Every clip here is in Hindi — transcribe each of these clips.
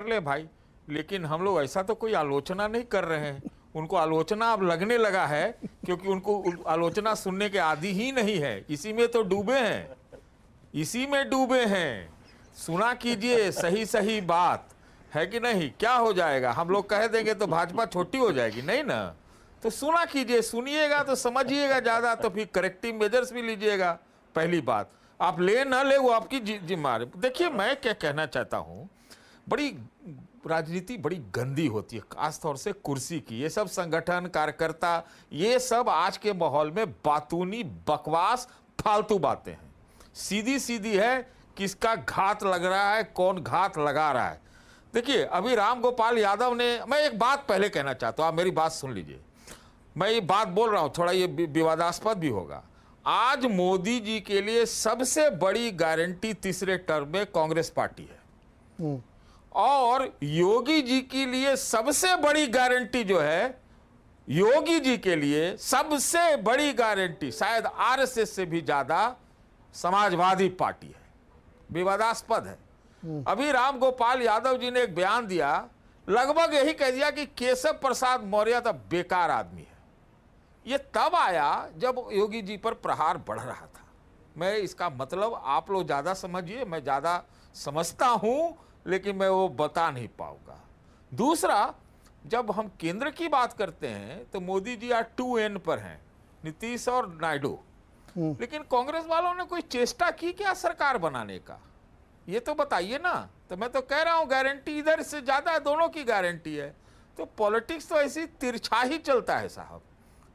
ले भाई, लेकिन हम लोग ऐसा तो कोई आलोचना नहीं कर रहे हैं। उनको आलोचना अब लगने लगा है क्योंकि उनको आलोचना सुनने के आदी ही नहीं है। इसी में तो डूबे हैं, इसी में डूबे हैं। सुना कीजिए सही सही बात है कि नहीं। क्या हो जाएगा, हम लोग कह देंगे तो भाजपा छोटी हो जाएगी, नहीं ना। तो सुना कीजिए, सुनिएगा तो समझिएगा ज्यादा, तो फिर करेक्टिव मेजर्स भी लीजिएगा। पहली बात, आप ले ना ले वो आपकी जिम्मेदारी। देखिए मैं क्या कहना चाहता हूं, बड़ी राजनीति बड़ी गंदी होती है, खासतौर से कुर्सी की। ये सब संगठन कार्यकर्ता, ये सब आज के माहौल में बातूनी बकवास फालतू बातें हैं। सीधी सीधी है, किसका घात लग रहा है, कौन घात लगा रहा है। देखिए अभी राम गोपाल यादव ने, मैं एक बात पहले कहना चाहता हूं, आप मेरी बात सुन लीजिए। मैं ये बात बोल रहा हूं, थोड़ा ये विवादास्पद भी होगा। आज मोदी जी के लिए सबसे बड़ी गारंटी तीसरे टर्म में कांग्रेस पार्टी है, और योगी जी के लिए सबसे बड़ी गारंटी जो है, योगी जी के लिए सबसे बड़ी गारंटी शायद आरएसएस से भी ज्यादा समाजवादी पार्टी है। विवादास्पद है। अभी राम गोपाल यादव जी ने एक बयान दिया, लगभग यही कह दिया कि केशव प्रसाद मौर्य तो बेकार आदमी है। ये तब आया जब योगी जी पर प्रहार बढ़ रहा था। मैं इसका मतलब आप लोग ज्यादा समझिए, मैं ज्यादा समझता हूं लेकिन मैं वो बता नहीं पाऊंगा। दूसरा, जब हम केंद्र की बात करते हैं तो मोदी जी आज 2N पर हैं, नीतीश और नायडू। लेकिन कांग्रेस वालों ने कोई चेष्टा की क्या सरकार बनाने का, ये तो बताइए ना। तो मैं तो कह रहा हूं गारंटी इधर से ज्यादा है, दोनों की गारंटी है। तो पॉलिटिक्स तो ऐसी तिरछा ही चलता है साहब।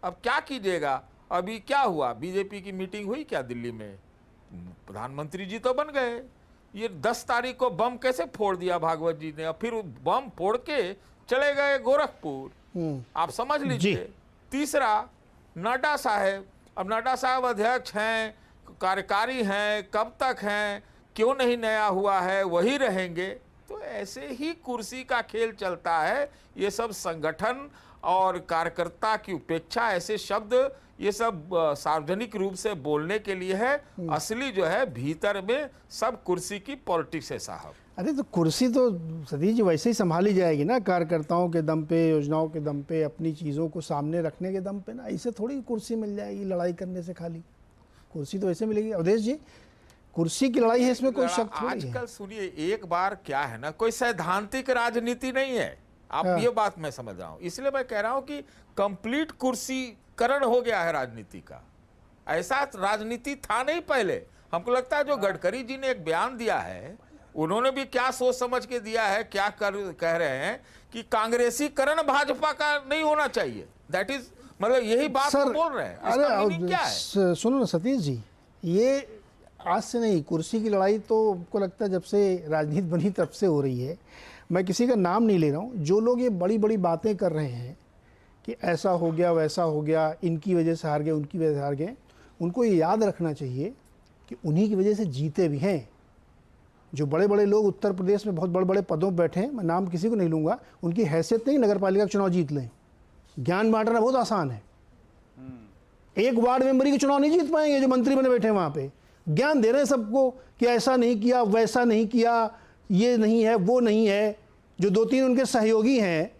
अब क्या कीजिएगा। अभी क्या हुआ, बीजेपी की मीटिंग हुई क्या दिल्ली में, प्रधानमंत्री जी तो बन गए। ये 10 तारीख को बम कैसे फोड़ दिया भागवत जी ने, और फिर बम फोड़ के चले गए गोरखपुर। आप समझ लीजिए। तीसरा, नड्डा साहब, अब नड्डा साहब अध्यक्ष हैं, कार्यकारी हैं, कब तक हैं, क्यों नहीं नया हुआ है, वही रहेंगे। तो ऐसे ही कुर्सी का खेल चलता है। ये सब संगठन और कार्यकर्ता की उपेक्षा, ऐसे शब्द ये सब सार्वजनिक रूप से बोलने के लिए है। असली जो है भीतर में सब कुर्सी की पॉलिटिक्स है साहब। अरे तो कुर्सी तो सतीश जी वैसे ही संभाली जाएगी ना, कार्यकर्ताओं के दम पे, योजनाओं के दम पे, अपनी चीज़ों को सामने रखने के दम पे ना। ऐसे थोड़ी कुर्सी मिल जाएगी लड़ाई करने से खाली। कुर्सी तो ऐसे मिलेगी। अवधेश जी, कुर्सी की लड़ाई है, इसमें कोई शक थोड़ी है। आजकल सुनिए, एक बार क्या है ना, कोई सैद्धांतिक राजनीति नहीं है। आप ये बात मैं समझ रहा हूं, इसलिए मैं कह रहा हूं कि कंप्लीट कुर्सीकरण हो गया है राजनीति का। ऐसा राजनीति था नहीं पहले। हमको लगता है जो गडकरी जी ने एक बयान दिया है, उन्होंने भी क्या सोच समझ के दिया है, क्या कह रहे हैं कि कांग्रेसीकरण भाजपा का नहीं होना चाहिए। दैट इज, मतलब यही बात सर, बोल रहे हैं। अरे क्या है? सुनो ना सतीश जी, ये आज से नहीं, कुर्सी की लड़ाई तो हमको लगता है जब से राजनीति बनी तब से हो रही है। मैं किसी का नाम नहीं ले रहा हूँ। जो लोग ये बड़ी बड़ी बातें कर रहे हैं कि ऐसा हो गया, वैसा हो गया, इनकी वजह से हार गए, उनकी वजह से हार गए, उनको ये याद रखना चाहिए कि उन्हीं की वजह से जीते भी हैं। जो बड़े बड़े लोग उत्तर प्रदेश में बहुत बड़े बड़े पदों पर बैठे हैं, मैं नाम किसी को नहीं लूँगा, उनकी हैसियत नहीं नगर पालिका का चुनाव जीत लें। ज्ञान बांटना बहुत आसान है। एक वार्ड मेंबरी के चुनाव नहीं जीत पाएंगे जो मंत्री बने बैठे हैं वहाँ पे। ज्ञान दे रहे हैं सबको कि ऐसा नहीं किया, वैसा नहीं किया, ये नहीं है, वो नहीं है। जो 2-3 उनके सहयोगी हैं,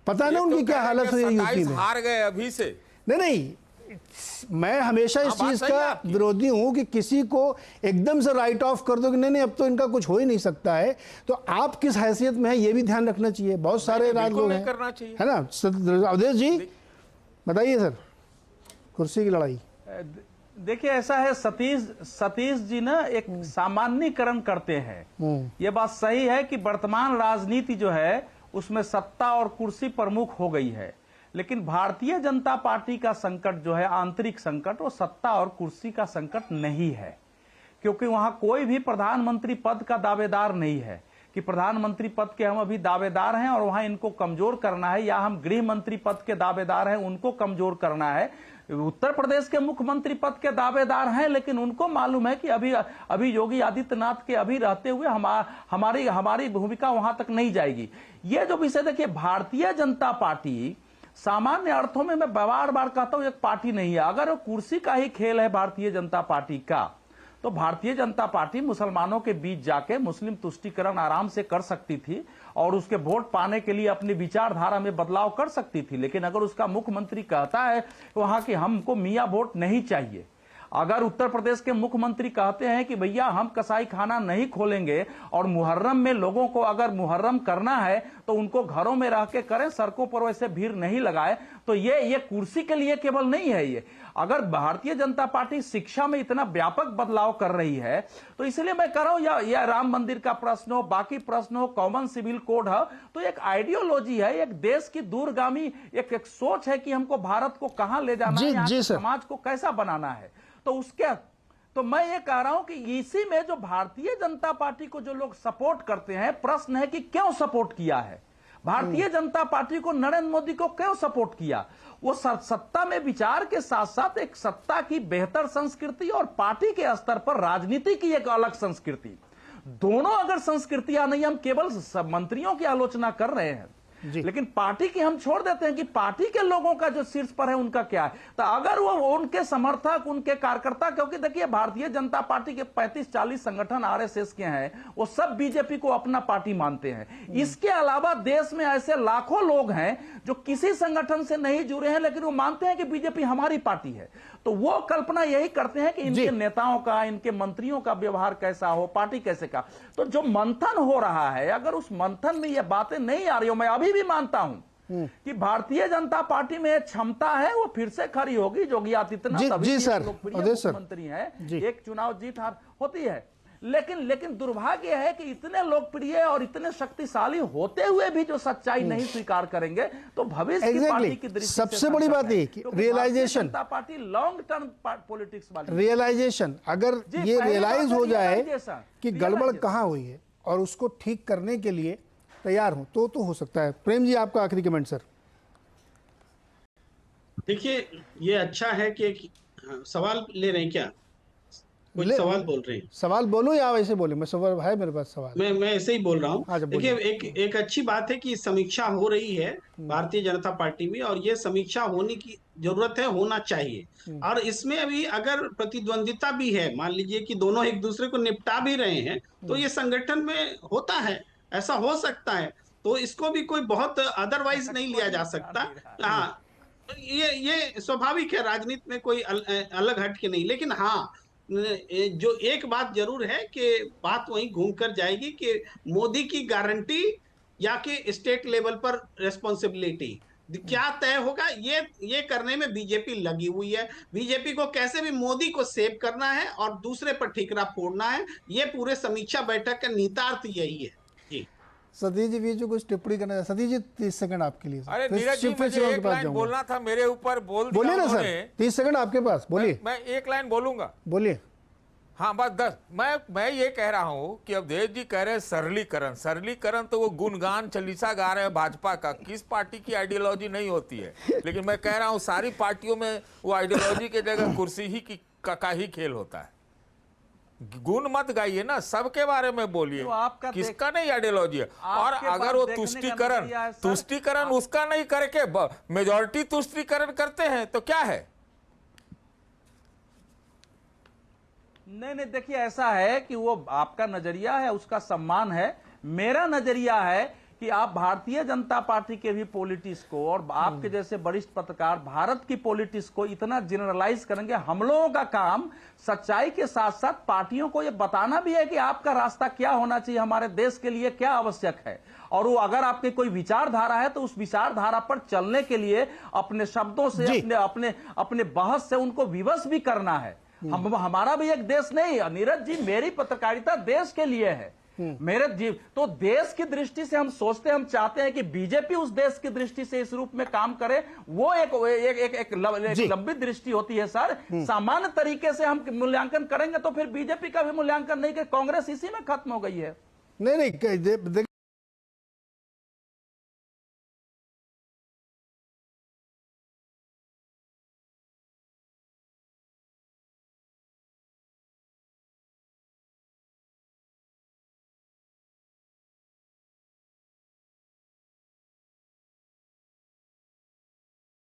पता ना उनकी क्या हालत हुई यूपी में। हार गए अभी से। नहीं, मैं हमेशा इस चीज का विरोधी हूं कि किसी को एकदम से राइट ऑफ कर दो कि नहीं अब तो इनका कुछ हो ही नहीं सकता है। तो आप किस हैसियत में है ये भी ध्यान रखना चाहिए। बहुत सारे राज लोग हैं, है ना। अवधेश जी बताइए सर, कुर्सी की लड़ाई। देखिए ऐसा है, सतीश जी ना एक सामान्यकरण करते हैं। ये बात सही है कि वर्तमान राजनीति जो है उसमें सत्ता और कुर्सी प्रमुख हो गई है, लेकिन भारतीय जनता पार्टी का संकट जो है, आंतरिक संकट, वो सत्ता और कुर्सी का संकट नहीं है। क्योंकि वहां कोई भी प्रधानमंत्री पद का दावेदार नहीं है कि प्रधानमंत्री पद के हम अभी दावेदार हैं और वहां इनको कमजोर करना है, या हम गृह मंत्री पद के दावेदार हैं उनको कमजोर करना है। उत्तर प्रदेश के मुख्यमंत्री पद के दावेदार हैं, लेकिन उनको मालूम है कि अभी योगी आदित्यनाथ के अभी रहते हुए हमारी भूमिका वहां तक नहीं जाएगी। ये जो विषय देखिए, भारतीय जनता पार्टी सामान्य अर्थों में मैं बार बार कहता हूं एक पार्टी नहीं है। अगर वो कुर्सी का ही खेल है भारतीय जनता पार्टी का, तो भारतीय जनता पार्टी मुसलमानों के बीच जाके मुस्लिम तुष्टीकरण आराम से कर सकती थी और उसके वोट पाने के लिए अपनी विचारधारा में बदलाव कर सकती थी। लेकिन अगर उसका मुख्यमंत्री कहता है वहां कि हमको मियां वोट नहीं चाहिए, अगर उत्तर प्रदेश के मुख्यमंत्री कहते हैं कि भैया हम कसाई खाना नहीं खोलेंगे और मुहर्रम में लोगों को अगर मुहर्रम करना है तो उनको घरों में रह के करें, सड़कों पर वैसे भीड़ नहीं लगाए, तो ये कुर्सी के लिए केवल नहीं है। ये अगर भारतीय जनता पार्टी शिक्षा में इतना व्यापक बदलाव कर रही है तो इसलिए मैं कह रहा हूं या राम मंदिर का प्रश्न हो, बाकी प्रश्न हो, कॉमन सिविल कोड हो, तो एक आइडियोलॉजी है, एक देश की दूरगामी एक सोच है कि हमको भारत को कहां ले जाना है, यहाँ समाज को कैसा बनाना है। तो मैं ये कह रहा हूं कि इसी में जो भारतीय जनता पार्टी को जो लोग सपोर्ट करते हैं, प्रश्न है कि क्यों सपोर्ट किया है भारतीय जनता पार्टी को, नरेंद्र मोदी को क्यों सपोर्ट किया। वो सत्ता में विचार के साथ साथ एक सत्ता की बेहतर संस्कृति और पार्टी के स्तर पर राजनीति की एक अलग संस्कृति, दोनों अगर संस्कृतियां नहीं, हम केवल मंत्रियों की आलोचना कर रहे हैं लेकिन पार्टी की हम छोड़ देते हैं कि पार्टी के लोगों का जो शीर्ष पर है उनका क्या है। तो अगर वो उनके समर्थक, उनके कार्यकर्ता, क्योंकि देखिए भारतीय जनता पार्टी के 35-40 संगठन आरएसएस के हैं, वो सब बीजेपी को अपना पार्टी मानते हैं। इसके अलावा देश में ऐसे लाखों लोग हैं जो किसी संगठन से नहीं जुड़े हैं लेकिन वो मानते हैं कि बीजेपी हमारी पार्टी है। तो वो कल्पना यही करते हैं कि इनके नेताओं का, इनके मंत्रियों का व्यवहार कैसा हो, पार्टी कैसे का। तो जो मंथन हो रहा है, अगर उस मंथन में ये बातें नहीं आ रही हो, मैं अभी भी मानता हूं कि भारतीय जनता पार्टी में क्षमता है, वो फिर से खड़ी होगी। योगी आदित्यनाथ लोकप्रिय मुख्यमंत्री है, एक चुनाव जीत हार होती है, लेकिन दुर्भाग्य है कि इतने लोकप्रिय और इतने शक्तिशाली होते हुए भी जो सच्चाई नहीं स्वीकार करेंगे तो भविष्य की पार्टी की दृष्टि से सबसे बड़ी बात है कि रियलाइजेशन, जनता पार्टी लॉन्ग टर्म पॉलिटिक्स वाली रियलाइजेशन, अगर ये रियलाइज हो जाए कि गड़बड़ कहां हुई है और उसको ठीक करने के लिए तैयार हो तो हो सकता है। प्रेम जी, आपका आखिरी कमेंट सर। देखिए, ये अच्छा है कि सवाल ले रहे हैं क्या, कुछ सवाल बोल रहे हैं? सवाल बोलो या वैसे बोले? मैं सवाल है मेरे पास सवाल, मैं ऐसे ही बोल रहा हूँ। देखिए, एक अच्छी बात है कि समीक्षा हो रही है भारतीय जनता पार्टी में, और ये समीक्षा होने की जरूरत है, होना चाहिए। और इसमें अभी अगर प्रतिद्वंदिता भी है, मान लीजिए कि दोनों एक दूसरे को निपटा भी रहे हैं, तो ये संगठन में होता है, ऐसा हो सकता है, तो इसको भी कोई बहुत अदरवाइज नहीं लिया जा सकता। हाँ, ये स्वाभाविक है, राजनीति में कोई अलग हट के नहीं। लेकिन हाँ, जो एक बात जरूर है कि बात वहीं घूम कर जाएगी कि मोदी की गारंटी या कि स्टेट लेवल पर रिस्पॉन्सिबिलिटी क्या तय होगा, ये करने में बीजेपी लगी हुई है। बीजेपी को कैसे भी मोदी को सेव करना है और दूसरे पर ठीकरा फोड़ना है, ये पूरे समीक्षा बैठक का निहितार्थ यही है। जी सतीश जी भी जो कुछ टिप्पणी करना है, सतीश जी 30 सेकंड आपके लिए। अरे नीरज जी, मुझे एक लाइन बोलना था, मेरे ऊपर बोलिए ना सर, 30 सेकंड आपके पास, बोलिए। मैं एक लाइन बोलूंगा, बोलिए। हाँ बस 10। मैं ये कह रहा हूं कि अवधेश जी कह रहे हैं सरलीकरण, तो वो गुणगान चालीसा गा रहे हैं भाजपा का, किस पार्टी की आइडियोलॉजी नहीं होती है। लेकिन मैं कह रहा हूं सारी पार्टियों में वो आइडियोलॉजी के जगह कुर्सी ही का ही खेल होता है। गुण मत गाइए ना, सबके बारे में बोलिए, तो किसका नहीं आइडियोलॉजी है। और अगर वो तुष्टिकरण उसका नहीं करके मेजॉरिटी तुष्टिकरण करते हैं तो क्या है? नहीं, देखिए, ऐसा है कि वो आपका नजरिया है, उसका सम्मान है। मेरा नजरिया है कि आप भारतीय जनता पार्टी के भी पॉलिटिक्स को और आपके जैसे वरिष्ठ पत्रकार भारत की पॉलिटिक्स को इतना जनरलाइज करेंगे। हम लोगों का काम सच्चाई के साथ साथ पार्टियों को यह बताना भी है कि आपका रास्ता क्या होना चाहिए, हमारे देश के लिए क्या आवश्यक है। और वो अगर आपकी कोई विचारधारा है तो उस विचारधारा पर चलने के लिए अपने शब्दों से, अपने बहस से उनको विवश भी करना है। हमारा भी एक देश नहीं, नीरज जी, मेरी पत्रकारिता देश के लिए है, मेरे जीव। तो देश की दृष्टि से हम सोचते हैं, हम चाहते हैं कि बीजेपी उस देश की दृष्टि से इस रूप में काम करे। वो एक लंबी दृष्टि होती है सर। सामान्य तरीके से हम मूल्यांकन करेंगे तो फिर बीजेपी का भी मूल्यांकन नहीं कि कांग्रेस इसी में खत्म हो गई है। नहीं,